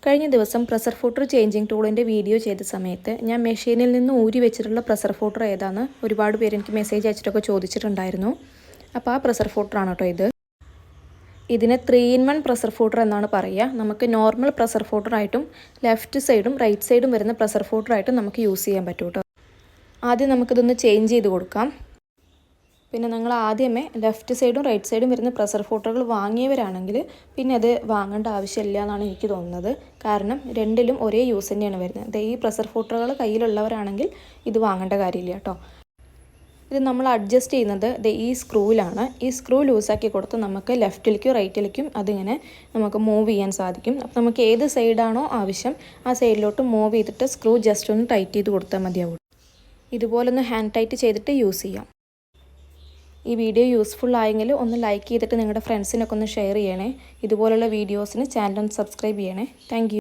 കഴിഞ്ഞ ദിവസം pressure footer changing ടൂളിൻ്റെ video ചെയ്ത സമയത്ത് ഞാൻ മെഷീനിൽ നിന്ന് ഊരി വെച്ചിട്ടുള്ള പ്രഷർ ഫൂട്ടർ ഏതാണെന്ന് ഒരുപാട് പേര് എനിക്ക് മെസ്സേജ് അയച്ചിട്ടൊക്കെ ചോദിച്ചിട്ടുണ്ടായിരുന്നു. അപ്പോൾ ആ പ്രഷർ ഫൂട്ടറാണ് കേട്ടോ ഇത്. ഇതിന് 3-in-1 പ്രഷർ ഫൂട്ടർ എന്നാണ് പറയുക. നമുക്ക് നോർമൽ പ്രഷർ ഫൂട്ടറായിട്ടും ലെഫ്റ്റ് സൈഡും റൈറ്റ് സൈഡും വരുന്ന പ്രഷർ ഫൂട്ടറായിട്ടും നമുക്ക് യൂസ് ചെയ്യാൻ പറ്റും കേട്ടോ. ആദ്യം നമുക്കിതൊന്ന് ചേഞ്ച് ചെയ്ത് കൊടുക്കാം. പിന്നെ നിങ്ങൾ ആദ്യമേ ലെഫ്റ്റ് സൈഡും റൈറ്റ് സൈഡും വരുന്ന പ്രഷർ ഫൂട്ടറുകൾ വാങ്ങിയവരാണെങ്കിൽ പിന്നെ അത് വാങ്ങേണ്ട ആവശ്യമില്ല എന്നാണ് എനിക്ക് തോന്നുന്നത്. കാരണം രണ്ടിലും ഒരേ യൂസ് തന്നെയാണ് വരുന്നത്. ഈ പ്രഷർ ഫൂട്ടറുകൾ കയ്യിലുള്ളവരാണെങ്കിൽ ഇത് വാങ്ങേണ്ട കാര്യമില്ല കേട്ടോ. ഇത് നമ്മൾ അഡ്ജസ്റ്റ് ചെയ്യുന്നത് ഈ സ്ക്രൂവിലാണ്. ഈ സ്ക്രൂ ലൂസാക്കി കൊടുത്ത് നമുക്ക് ലെഫ്റ്റിലേക്കും റൈറ്റിലേക്കും അതിങ്ങനെ നമുക്ക് മൂവ് ചെയ്യാൻ സാധിക്കും. അപ്പോൾ നമുക്ക് ഏത് സൈഡാണോ ആവശ്യം ആ സൈഡിലോട്ട് മൂവ് ചെയ്തിട്ട് സ്ക്രൂ ജസ്റ്റ് ഒന്ന് ടൈറ്റ് ചെയ്ത് കൊടുത്താൽ മതിയാവും. ഇതുപോലൊന്ന് ഹാൻഡ് ടൈറ്റ് ചെയ്തിട്ട് യൂസ് ചെയ്യാം. ഈ വീഡിയോ യൂസ്ഫുൾ ആയെങ്കിൽ ഒന്ന് ലൈക്ക് ചെയ്തിട്ട് നിങ്ങളുടെ ഫ്രണ്ട്സിനൊക്കെ ഒന്ന് ഷെയർ ചെയ്യണേ. ഇതുപോലുള്ള വീഡിയോസിന് ചാനൽ ഒന്ന് സബ്സ്ക്രൈബ് ചെയ്യണേ. Thank you.